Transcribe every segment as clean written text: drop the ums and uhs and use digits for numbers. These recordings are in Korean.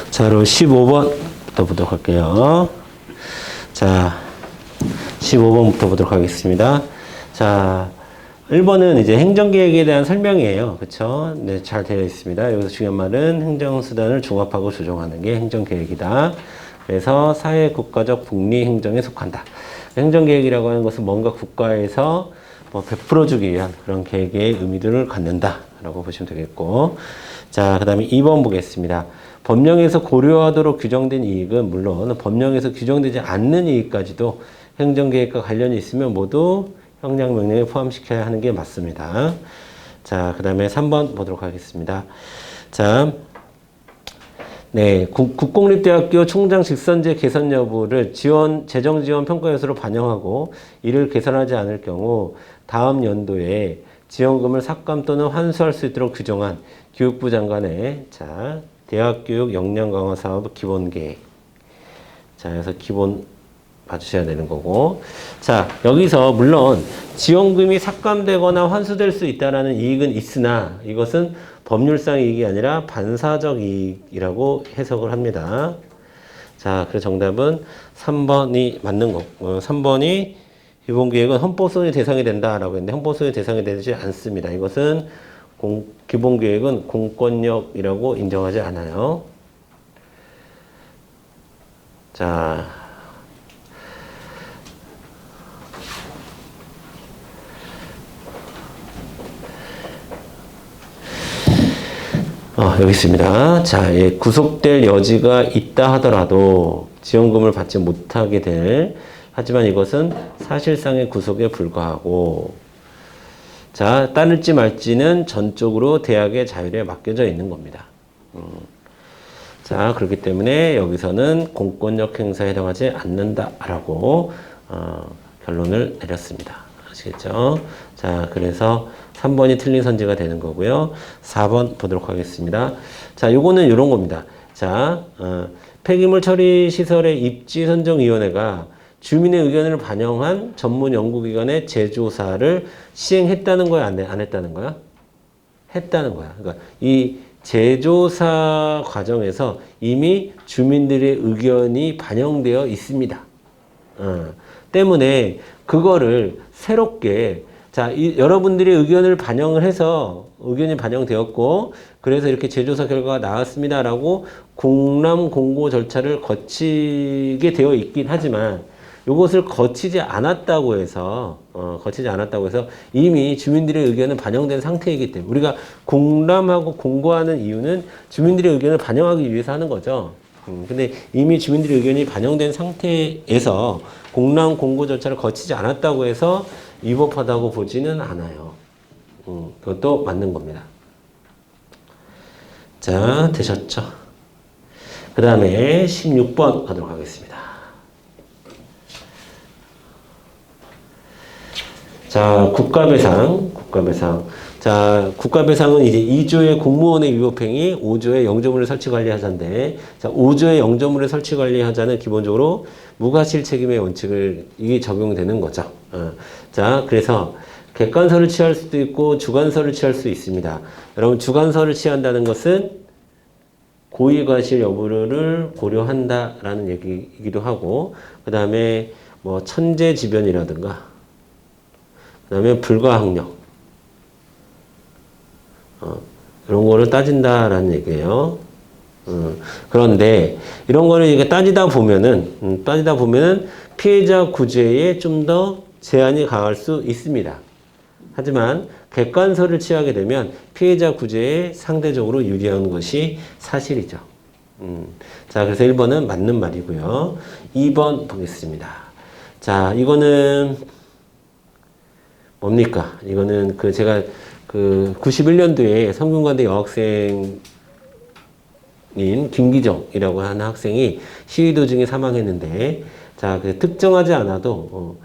자, 그럼 15번부터 보도록 할게요. 자, 15번부터 보도록 하겠습니다. 자, 1번은 이제 행정계획에 대한 설명이에요. 그쵸? 네, 잘 되어 있습니다. 여기서 중요한 말은 행정수단을 종합하고 조정하는 게 행정계획이다. 그래서 사회국가적 복리행정에 속한다. 행정계획이라고 하는 것은 뭔가 국가에서 뭐 베풀어주기 위한 그런 계획의 의미들을 갖는다. 라고 보시면 되겠고. 자, 그 다음에 2번 보겠습니다. 법령에서 고려하도록 규정된 이익은 물론 법령에서 규정되지 않는 이익까지도 행정계획과 관련이 있으면 모두 형량명령에 포함시켜야 하는 게 맞습니다. 자, 그 다음에 3번 보도록 하겠습니다. 자, 네, 국공립대학교 총장 직선제 개선 여부를 재정 지원 평가 요소로 반영하고 이를 개선하지 않을 경우 다음 연도에 지원금을 삭감 또는 환수할 수 있도록 규정한 교육부 장관의 자, 대학교육 역량 강화 사업 기본 계획. 자, 그래서 기본 봐주셔야 되는 거고. 자, 여기서 물론 지원금이 삭감되거나 환수될 수 있다라는 이익은 있으나 이것은 법률상 이익이 아니라 반사적 이익이라고 해석을 합니다. 자, 그래서 정답은 3번이 맞는 거고, 3번이 기본계획은 헌법소원의 대상이 된다라고 했는데 헌법소원의 대상이 되지 않습니다. 이것은 기본계획은 공권력이라고 인정하지 않아요. 자, 여기 있습니다. 자, 예, 구속될 여지가 있다 하더라도 지원금을 받지 못하게 될, 하지만 이것은 사실상의 구속에 불과하고, 자, 따를지 말지는 전적으로 대학의 자율에 맡겨져 있는 겁니다. 자, 그렇기 때문에 여기서는 공권력 행사에 해당하지 않는다라고 결론을 내렸습니다. 아시겠죠? 자, 그래서 3번이 틀린 선지가 되는 거고요. 4번 보도록 하겠습니다. 자, 요거는 이런 겁니다. 자, 폐기물 처리 시설의 입지 선정위원회가 주민의 의견을 반영한 전문 연구기관의 재조사를 시행했다는 거야, 안 했다는 거야? 했다는 거야. 그러니까 이 재조사 과정에서 이미 주민들의 의견이 반영되어 있습니다. 때문에 그거를 새롭게 자, 여러분들의 의견을 반영을 해서 의견이 반영되었고 그래서 이렇게 재조사 결과가 나왔습니다라고 공람 공고 절차를 거치게 되어 있긴 하지만 이것을 거치지 않았다고 해서 이미 주민들의 의견은 반영된 상태이기 때문에 우리가 공람하고 공고하는 이유는 주민들의 의견을 반영하기 위해서 하는 거죠. 근데 이미 주민들의 의견이 반영된 상태에서 공람 공고 절차를 거치지 않았다고 해서 위법하다고 보지는 않아요. 그것도 맞는 겁니다. 자, 되셨죠? 그 다음에 16번 가도록 하겠습니다. 자, 국가배상. 자, 국가배상은 이제 2조의 공무원의 위법행위, 5조의 영조물의 설치관리하자인데, 자, 5조의 영조물의 설치관리하자는 기본적으로 무과실 책임의 원칙을 이게 적용되는 거죠. 자, 그래서 객관서를 취할 수도 있고 주관서를 취할 수 있습니다. 여러분, 주관서를 취한다는 것은 고의과실 여부를 고려한다라는 얘기이기도 하고, 그 다음에 뭐 천재지변이라든가, 그 다음에 불가항력, 이런 거를 따진다라는 얘기예요. 그런데 이런 거를 이게 따지다 보면은 피해자 구제에 좀 더 제한이 강할 수 있습니다. 하지만 객관서를 취하게 되면 피해자 구제에 상대적으로 유리한 것이 사실이죠. 자, 그래서 1번은 맞는 말이고요. 2번 보겠습니다. 자, 이거는 뭡니까? 이거는 제가 91년도에 성균관대 여학생의 김기정이라고 하는 학생이 시위 도중에 사망했는데, 자, 특정하지 않아도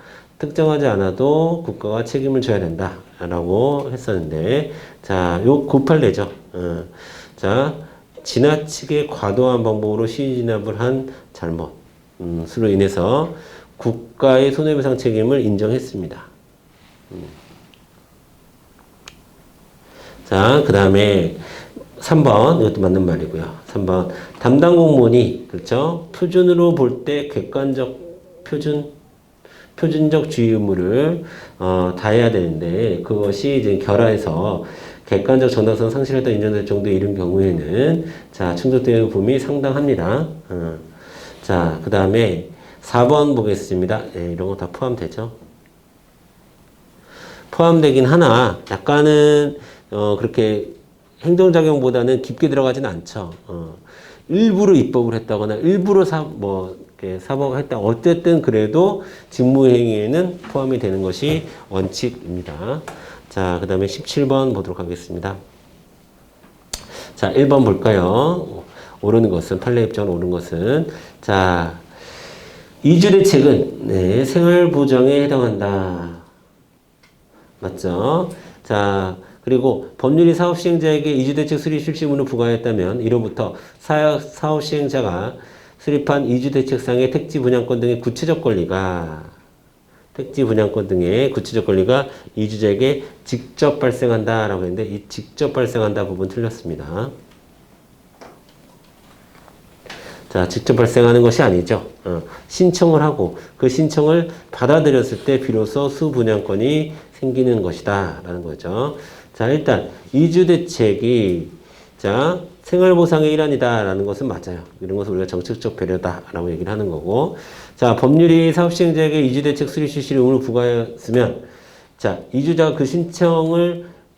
국가가 책임을 져야 된다라고 했었는데, 자, 요 98내죠. 자, 지나치게 과도한 방법으로 시위 진압을 한 잘못, 수로 인해서 국가의 손해배상 책임을 인정했습니다. 자, 그 다음에 3번, 이것도 맞는 말이고요. 3번, 담당 공무원이, 그렇죠? 표준으로 볼 때 표준적 주의 의무를, 다해야 되는데, 그것이 이제 결하해서 객관적 정당성 상실하다 인정될 정도에 이른 경우에는, 자, 충족되는 부분이 상당합니다. 자, 그 다음에 4번 보겠습니다. 네, 이런 거 다 포함되죠? 포함되긴 하나, 약간은, 그렇게 행정작용보다는 깊게 들어가진 않죠. 일부러 입법을 했다거나 일부러 사법을 했다. 어쨌든 그래도 직무행위에는 포함이 되는 것이 원칙입니다. 자, 그 다음에 17번 보도록 하겠습니다. 자, 1번 볼까요? 옳은 것은, 판례 입장은 옳은 것은. 자, 이주대책은, 네, 생활보장에 해당한다. 맞죠? 자, 그리고 법률이 사업시행자에게 이주대책 수립 실시 의무를 부과했다면 이로부터 사업시행자가 수립한 이주대책상의 택지 분양권 등의 구체적 권리가 이주자에게 직접 발생한다라고 했는데 이 직접 발생한다 부분 틀렸습니다. 자, 직접 발생하는 것이 아니죠. 신청을 하고 그 신청을 받아들였을 때 비로소 수분양권이 생기는 것이다 라는 거죠. 자, 일단 이주대책이 자 생활보상의 일환이다 라는 것은 맞아요. 이런 것을 우리가 정책적 배려다 라고 얘기를 하는 거고, 자, 법률이 사업시행자에게 이주대책 수립 실시를 의무를 부과했으면, 자,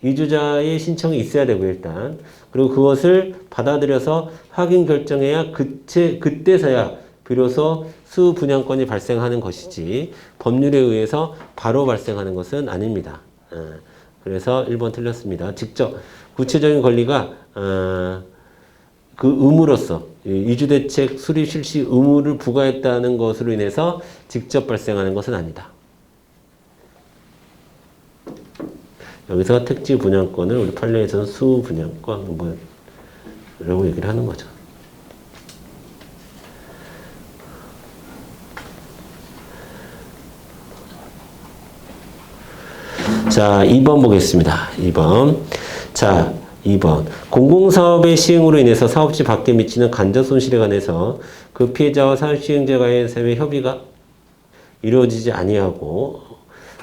이주자의 신청이 있어야 되고 일단, 그리고 그것을 받아들여서 확인 결정해야 그때서야 비로소 수분양권이 발생하는 것이지 법률에 의해서 바로 발생하는 것은 아닙니다. 그래서 1번 틀렸습니다. 직접 구체적인 권리가 그 의무로서 이주대책 수립 실시 의무를 부과했다는 것으로 인해서 직접 발생하는 것은 아니다. 여기서 택지 분양권을 우리 판례에서는 수분양권 뭐라고 얘기를 하는 거죠. 자, 2번 보겠습니다. 2번. 자, 2번. 공공사업의 시행으로 인해서 사업지 밖에 미치는 간접 손실에 관해서 그 피해자와 사업시행자와의 협의가 이루어지지 아니하고,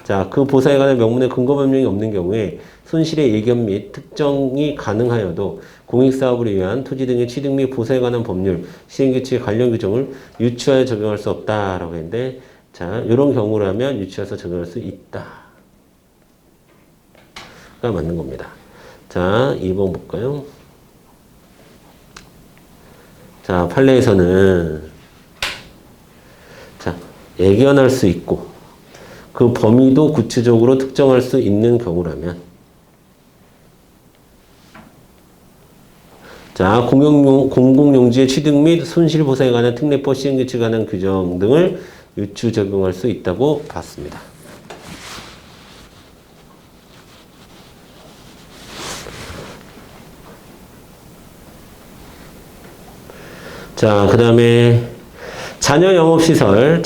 자, 그 보상에 관한 명문의 근거 변명이 없는 경우에 손실의 예견 및 특정이 가능하여도 공익사업을 위한 토지 등의 취득 및 보상에 관한 법률, 시행규칙의 관련 규정을 유추하여 적용할 수 없다라고 했는데, 자, 이런 경우라면 유추해서 적용할 수 있다. 가 맞는 겁니다. 자, 2번 볼까요? 자, 판례에서는 자, 예견할 수 있고 그 범위도 구체적으로 특정할 수 있는 경우라면, 자, 공공용지의 취득 및 손실 보상에 관한 특례법 시행규칙에 관한 규정 등을 유추 적용할 수 있다고 봤습니다. 자, 그 다음에 자녀 영업시설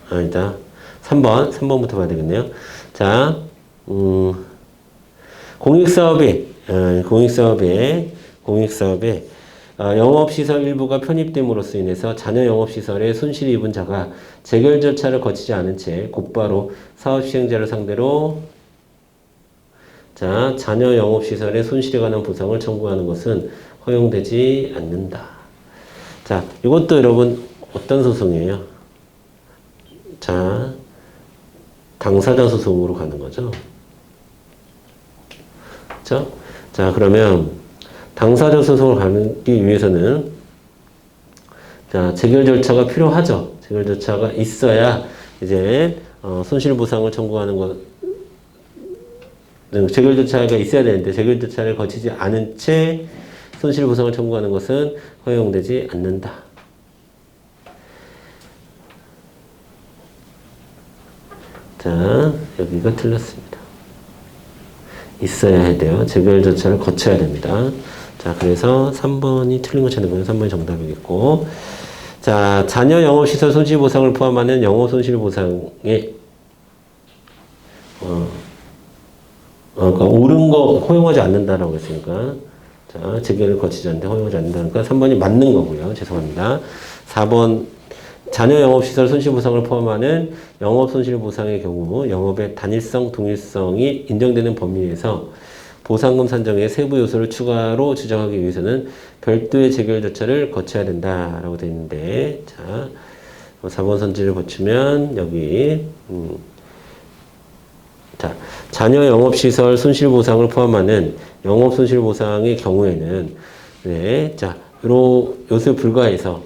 아니다. 3번부터 봐야 되겠네요. 자, 공익사업에 영업시설 일부가 편입됨으로써 인해서 자녀 영업시설에 손실이 입은 자가 재결 절차를 거치지 않은 채 곧바로 사업시행자를 상대로 자, 자녀 영업시설의 손실에 관한 보상을 청구하는 것은 허용되지 않는다. 자, 이것도 여러분 어떤 소송이에요? 자, 당사자 소송으로 가는 거죠. 그렇죠? 자, 그러면 당사자 소송을 가기 위해서는 자, 재결 절차가 필요하죠. 재결 절차가 있어야 이제 손실 보상을 청구하는 것, 재결 절차가 있어야 되는데 재결 절차를 거치지 않은 채 손실보상을 청구하는 것은 허용되지 않는다. 자, 여기가 틀렸습니다. 있어야 해야 돼요. 재결 절차를 거쳐야 됩니다. 자, 그래서 3번이 틀린 거 찾는 거예요. 3번이 정답이겠고. 자, 자녀 영업시설 손실보상을 포함하는 영업손실보상에, 그러니까 옳은 거 허용하지 않는다라고 했으니까. 자, 재결을 거치지 않는데 허용하지 않는다니까 3번이 맞는 거고요. 죄송합니다. 4번, 자녀 영업시설 손실보상을 포함하는 영업손실보상의 경우 영업의 단일성, 동일성이 인정되는 범위에서 보상금 산정의 세부 요소를 추가로 주장하기 위해서는 별도의 재결 절차를 거쳐야 된다라고 되어 있는데, 자, 4번 선지를 거치면 여기 자, 자녀 영업시설 손실보상을 포함하는 영업손실보상의 경우에는 네, 자, 요소에 불과해서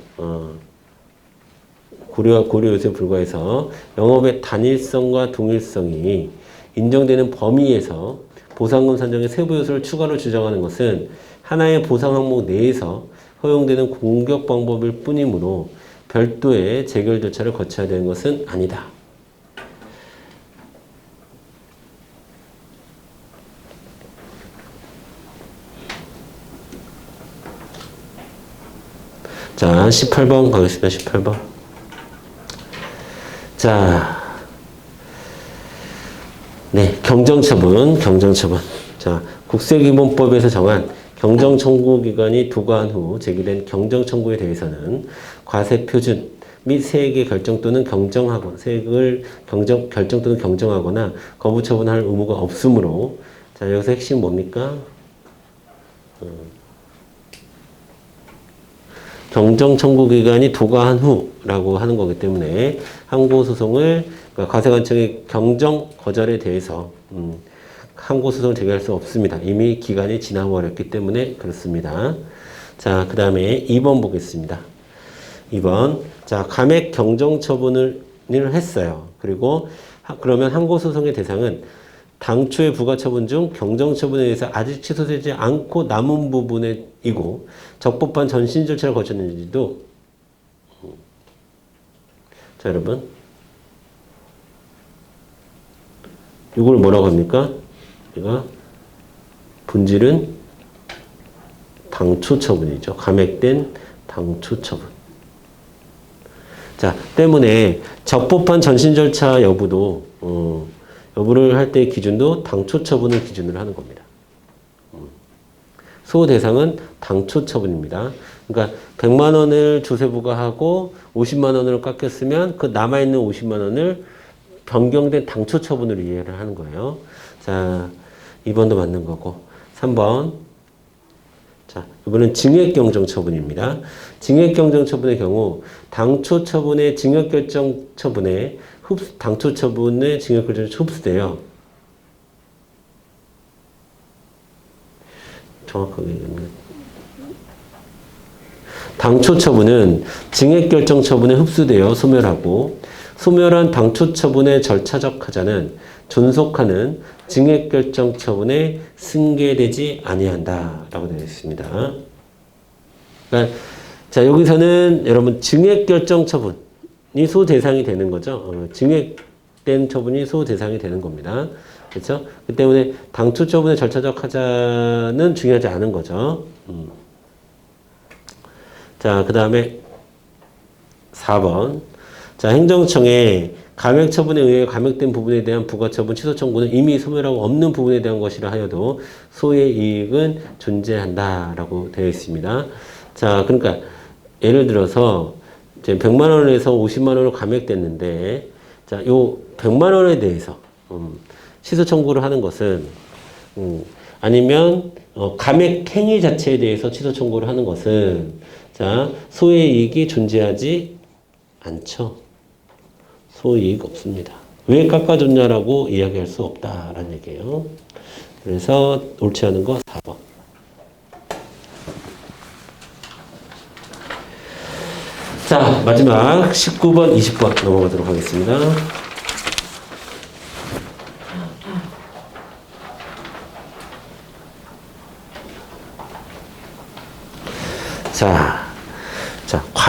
고려 요소에 불과해서 영업의 단일성과 동일성이 인정되는 범위에서 보상금 산정의 세부 요소를 추가로 주장하는 것은 하나의 보상 항목 내에서 허용되는 공격 방법일 뿐이므로 별도의 재결 절차를 거쳐야 되는 것은 아니다. 자, 18번 가겠습니다. 18번. 자, 네, 경정처분. 자, 국세기본법에서 정한 경정청구기관이 도과한 후 제기된 경정청구에 대해서는 과세표준 및 세액의 결정 또는 경정하거나 세액을 결정 또는 경정하거나 거부 처분할 의무가 없으므로, 자, 여기서 핵심 뭡니까? 경정청구기관이 도과한 후라고 하는 거기 때문에 항고소송을, 그러니까 과세관청의 경정 거절에 대해서 항고소송을 제기할 수 없습니다. 이미 기간이 지나버렸기 때문에 그렇습니다. 자, 그 다음에 2번 보겠습니다. 2번. 자, 감액 경정처분을 했어요. 그리고 그러면 항고소송의 대상은 당초의 부가처분 중 경정처분에 의해서 아직 취소되지 않고 남은 부분이고 적법한 전신 절차를 거쳤는지도, 자, 여러분, 이걸 뭐라고 합니까? 우리가 본질은 당초 처분이죠. 감액된 당초 처분. 자, 때문에 적법한 전신 절차 여부도 여부를 할 때의 기준도 당초 처분을 기준으로 하는 겁니다. 소호 대상은 당초 처분입니다. 그러니까 100만 원을 조세 부과하고 50만 원으로 깎였으면 그 남아있는 50만 원을 변경된 당초 처분으로 이해를 하는 거예요. 자, 2번도 맞는 거고. 3번. 자, 이번엔 징액경정 처분입니다. 징액경정 처분의 경우 당초 처분의 징역결정 처분에 당초 처분의 징역결정이 흡수돼요. 정확하게 얘기하면 당초 처분은 징액결정 처분에 흡수되어 소멸하고, 소멸한 당초 처분의 절차적 하자는 존속하는 징액결정 처분에 승계되지 아니한다라고 되어 있습니다. 그러니까 자, 여기서는 여러분 징액결정 처분이 소 대상이 되는 거죠. 징액된 처분이 소 대상이 되는 겁니다. 그렇죠? 그 때문에 당초 처분의 절차적 하자는 중요하지 않은 거죠. 자, 그 다음에 4번. 자, 행정청에 감액 처분에 의해 감액된 부분에 대한 부가처분 취소 청구는 이미 소멸하고 없는 부분에 대한 것이라 하여도 소의 이익은 존재한다라고 되어 있습니다. 자, 그러니까 예를 들어서 이제 100만 원에서 50만 원으로 감액됐는데, 자, 요 100만 원에 대해서 취소 청구를 하는 것은 아니면 감액 행위 자체에 대해서 취소 청구를 하는 것은, 자, 소의 이익이 존재하지 않죠. 소이익 없습니다. 왜 깎아줬냐라고 이야기할 수 없다라는 얘기예요. 그래서 옳지 않은 거 4번. 자, 마지막 19번, 20번 넘어가도록 하겠습니다.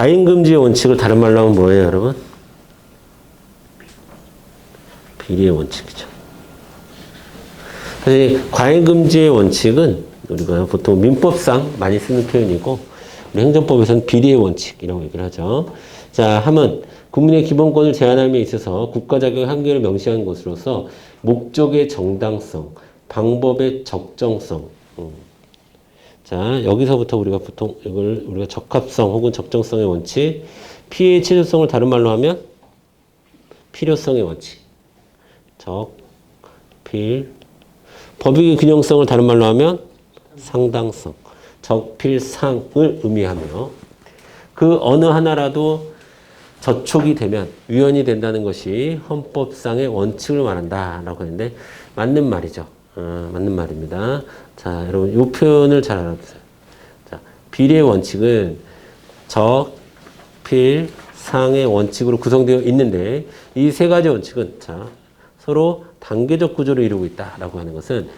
과잉금지의 원칙을 다른 말로 하면 뭐예요, 여러분? 비리의 원칙이죠. 사실 과잉금지의 원칙은 우리가 보통 민법상 많이 쓰는 표현이고 우리 행정법에서는 비리의 원칙이라고 얘기를 하죠. 자, 하면 국민의 기본권을 제한함에 있어서 국가자격 한계를 명시한 것으로서 목적의 정당성, 방법의 적정성. 자, 여기서부터 우리가 보통 이걸 우리가 적합성 혹은 적정성의 원칙, 피해의 최소성을 다른 말로 하면 필요성의 원칙. 적, 필. 법익의 균형성을 다른 말로 하면 상당성. 적, 필, 상을 의미하며 그 어느 하나라도 저촉이 되면 위헌이 된다는 것이 헌법상의 원칙을 말한다라고 했는데 맞는 말이죠. 맞는 말입니다. 자, 여러분 이 표현을 잘 알아두세요. 자, 비례의 원칙은 적, 필, 상의 원칙으로 구성되어 있는데 이 세 가지 원칙은 자, 서로 단계적 구조를 이루고 있다라고 하는 것은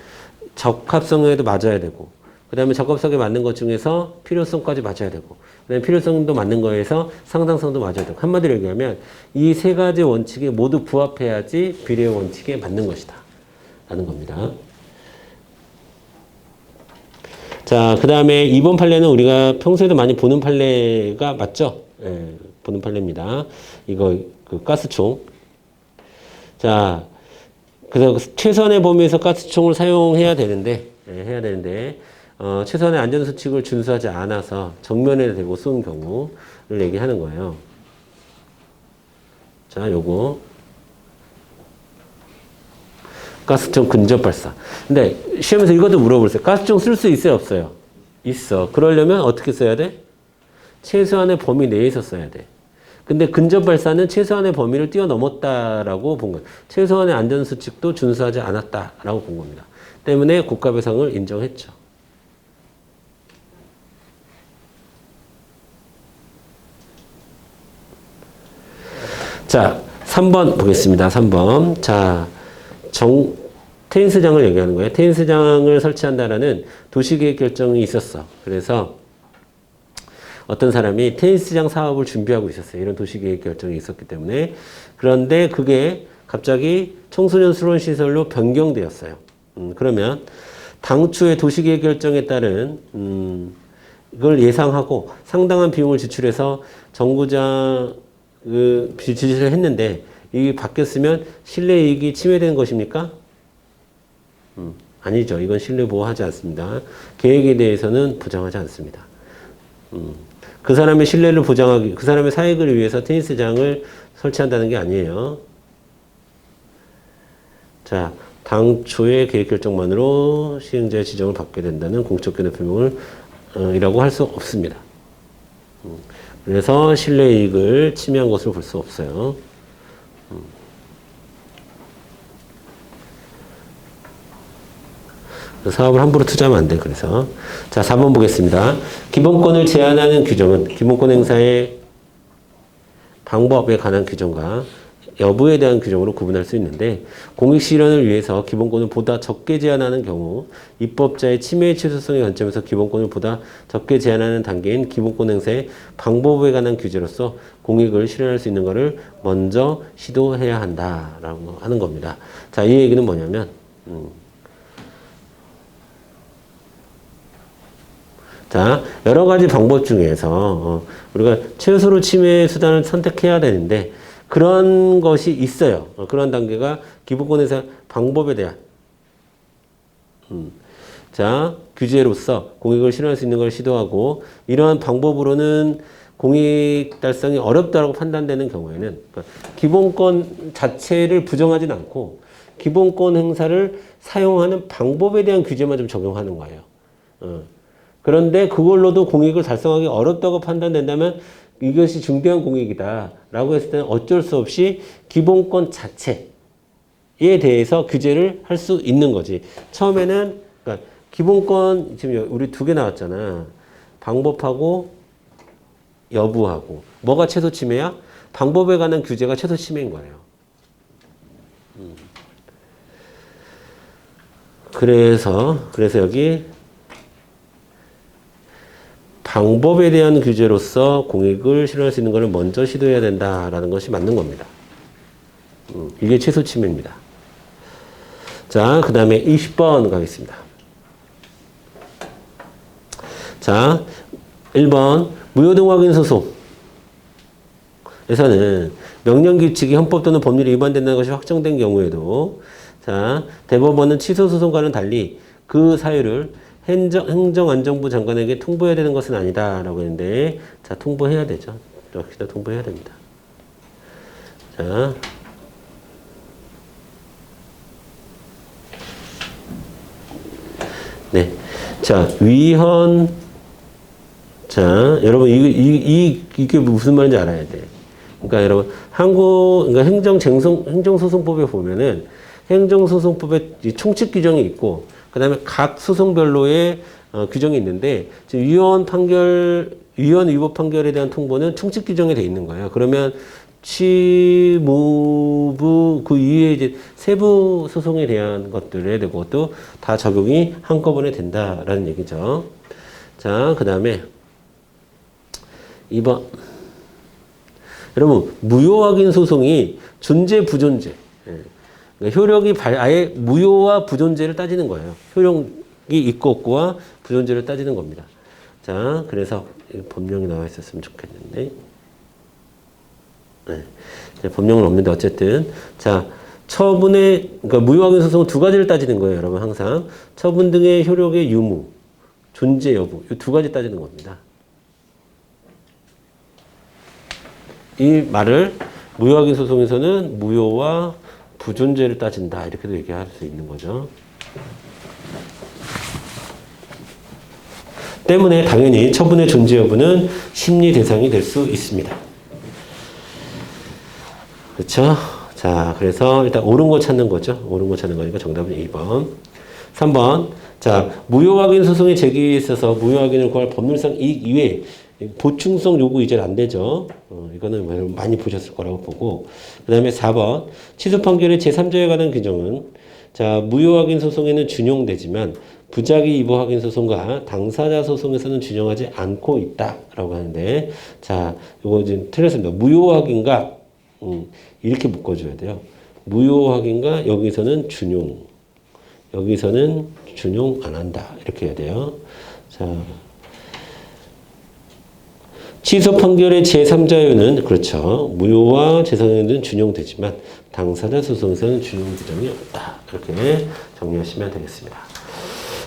적합성에도 맞아야 되고 그 다음에 적합성에 맞는 것 중에서 필요성까지 맞아야 되고 그 다음에 필요성도 맞는 거에서 상당성도 맞아야 되고 한마디로 얘기하면 이 세 가지 원칙에 모두 부합해야지 비례의 원칙에 맞는 것이다 라는 겁니다. 자, 그 다음에 이번 판례는 우리가 평소에도 많이 보는 판례가 맞죠? 예, 보는 판례입니다. 이거 그 가스총. 자, 그래서 최선의 범위에서 가스총을 사용해야 되는데, 최선의 안전수칙을 준수하지 않아서 정면에 대고 쏜 경우를 얘기하는 거예요. 자, 요거. 가스총 근접 발사. 근데 시험에서 이것도 물어보세요. 가스총 쓸 수 있어요, 없어요? 있어. 그러려면 어떻게 써야 돼? 최소한의 범위 내에서 써야 돼. 근데 근접 발사는 최소한의 범위를 뛰어넘었다라고 본 거예요. 최소한의 안전수칙도 준수하지 않았다라고 본 겁니다. 때문에 국가배상을 인정했죠. 자, 3번 보겠습니다. 3번. 자, 테니스장을 얘기하는 거예요. 테니스장을 설치한다라는 도시계획 결정이 있었어. 그래서 어떤 사람이 테니스장 사업을 준비하고 있었어요. 이런 도시계획 결정이 있었기 때문에. 그런데 그게 갑자기 청소년 수련시설로 변경되었어요. 그러면 당초의 도시계획 결정에 따른 이걸 예상하고 상당한 비용을 지출해서 정부장 지출을 했는데 이게 바뀌었으면 실내 이익이 침해되는 것입니까? 아니죠. 이건 실내 보호하지 않습니다. 계획에 대해서는 보장하지 않습니다. 그 사람의 신뢰를 보장하기, 그 사람의 사익을 위해서 테니스장을 설치한다는 게 아니에요. 자, 당초의 계획 결정만으로 시행자의 지정을 받게 된다는 공적 견해 표명을 이라고 할 수 없습니다. 그래서 신뢰 이익을 침해한 것으로 볼 수 없어요. 사업을 함부로 투자하면 안 돼. 그래서 자, 4번 보겠습니다. 기본권을 제한하는 규정은 기본권 행사의 방법에 관한 규정과 여부에 대한 규정으로 구분할 수 있는데 공익 실현을 위해서 기본권을 보다 적게 제한하는 경우 입법자의 침해의 최소성의 관점에서 기본권을 보다 적게 제한하는 단계인 기본권 행사의 방법에 관한 규제로서 공익을 실현할 수 있는 것을 먼저 시도해야 한다라고 하는 겁니다. 자, 이 얘기는 뭐냐면 자, 여러 가지 방법 중에서 우리가 최소로 침해 수단을 선택해야 되는데 그런 것이 있어요. 그런 단계가 기본권에서 방법에 대한 자, 규제로서 공익을 실현할 수 있는 걸 시도하고 이러한 방법으로는 공익 달성이 어렵다고 판단되는 경우에는 그러니까 기본권 자체를 부정하진 않고 기본권 행사를 사용하는 방법에 대한 규제만 좀 적용하는 거예요. 그런데 그걸로도 공익을 달성하기 어렵다고 판단된다면 이것이 중대한 공익이다라고 했을 때는 어쩔 수 없이 기본권 자체에 대해서 규제를 할 수 있는 거지. 처음에는 그러니까 기본권 지금 우리 2개 나왔잖아. 방법하고 여부하고. 뭐가 최소 침해야? 방법에 관한 규제가 최소 침해인 거예요. 그래서 여기 방법에 대한 규제로서 공익을 실현할 수 있는 것을 먼저 시도해야 된다라는 것이 맞는 겁니다. 이게 최소 침해입니다. 자, 그 다음에 20번 가겠습니다. 자, 1번 무효등 확인 소송에서는 명령규칙이 헌법 또는 법률에 위반된다는 것이 확정된 경우에도 자, 대법원은 취소소송과는 달리 그 사유를 행정안전부 장관에게 통보해야 되는 것은 아니다라고 했는데 자, 통보해야 되죠. 역시 통보해야 됩니다. 자, 네. 자, 위헌. 자, 여러분, 이게 무슨 말인지 알아야 돼. 그러니까 여러분, 그러니까 행정소송법에 보면은 행정소송법에 총칙 규정이 있고, 그 다음에 각 소송별로의 규정이 있는데, 지금 위헌 위법 판결에 대한 통보는 총칙 규정에 돼 있는 거예요. 그러면 취무부 그 이외에 이제 세부 소송에 대한 것들에 대한 것도 다 적용이 한꺼번에 된다라는 얘기죠. 자, 그 다음에 2번. 여러분, 무효 확인 소송이 존재, 부존재. 그러니까 효력이 아예 무효와 부존재를 따지는 거예요. 효력이 있고 없고와 부존재를 따지는 겁니다. 자, 그래서 법령이 나와 있었으면 좋겠는데. 네. 법령은 없는데 어쨌든. 자, 그러니까 무효 확인 소송은 두 가지를 따지는 거예요, 여러분, 항상. 처분 등의 효력의 유무, 존재 여부. 이 두 가지 따지는 겁니다. 이 말을 무효 확인 소송에서는 무효와 부존재를 따진다. 이렇게도 얘기할 수 있는 거죠. 때문에 당연히 처분의 존재 여부는 심리 대상이 될 수 있습니다. 그렇죠? 자, 그래서 일단 옳은 거 찾는 거죠. 옳은 거 찾는 거니까 정답은 2번. 3번. 자, 무효 확인 소송의 제기에 있어서 무효 확인을 구할 법률상 이익 이외에 보충성 요구 이제는 안 되죠. 이거는 많이 보셨을 거라고 보고. 그 다음에 4번. 취소 판결의 제3자에 관한 규정은 자, 무효 확인 소송에는 준용되지만 부작위 위법 확인 소송과 당사자 소송에서는 준용하지 않고 있다라고 하는데 자, 이거 지금 틀렸습니다. 무효 확인과 이렇게 묶어줘야 돼요. 무효 확인과 여기서는 준용. 여기서는 준용 안 한다. 이렇게 해야 돼요. 자. 취소 판결의 제3자유는 그렇죠. 무효와 제3자유는 준용되지만 당사자 소송에서는 준용 규정이 없다. 이렇게 정리하시면 되겠습니다.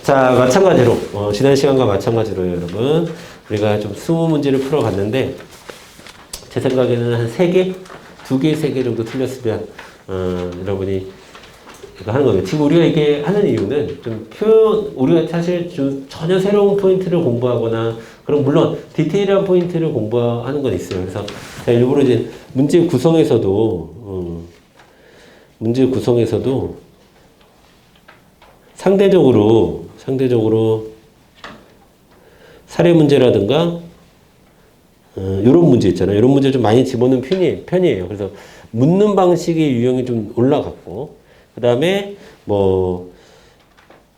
자, 마찬가지로 지난 시간과 마찬가지로 여러분 우리가 좀 20문제를 풀어봤는데 제 생각에는 한 3개, 2개, 3개 정도 틀렸으면 여러분이 이거 하는 거예요. 지금 우리가 이게 하는 이유는 좀 우리가 사실 좀 전혀 새로운 포인트를 공부하거나 그럼 물론 디테일한 포인트를 공부하는 건 있어요. 그래서 일부러 이제 문제 구성에서도 상대적으로 사례 문제라든가 이런 문제 있잖아요. 이런 문제 좀 많이 집어넣는 편이에요. 그래서 묻는 방식의 유형이 좀 올라갔고 그 다음에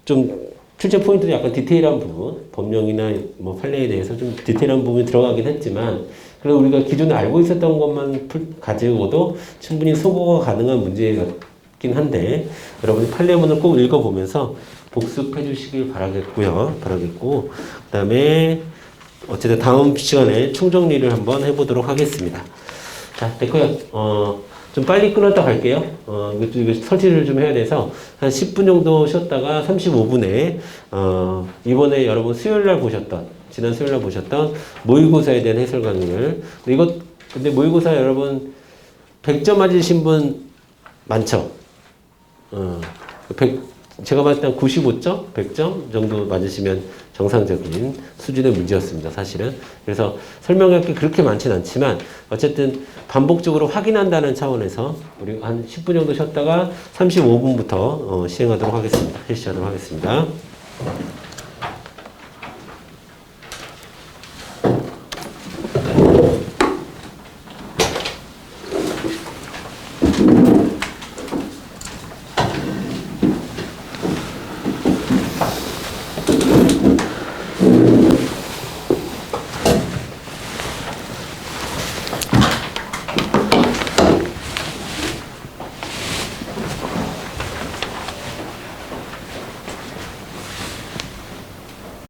좀 출제 포인트도 약간 디테일한 부분, 법령이나 판례에 대해서 좀 디테일한 부분이 들어가긴 했지만, 그래도 우리가 기존에 알고 있었던 것만 가지고도 충분히 소거가 가능한 문제였긴 한데, 여러분이 판례문을 꼭 읽어보면서 복습해 주시길 바라겠고, 그 다음에 어쨌든 다음 시간에 총정리를 한번 해보도록 하겠습니다. 자, 됐고요. 좀 빨리 끊었다 갈게요. 이거 설치를 좀 해야 돼서 한 10분 정도 쉬었다가 35분에 이번에 여러분 지난 수요일 날 보셨던 모의고사에 대한 해설 강의를 근데 모의고사 여러분 100점 맞으신 분 많죠? 제가 봤을 때 95점, 100점 정도 맞으시면 정상적인 수준의 문제였습니다, 사실은. 그래서 설명할 게 그렇게 많진 않지만, 어쨌든 반복적으로 확인한다는 차원에서 우리 한 10분 정도 쉬었다가 35분부터 실시하도록 하겠습니다.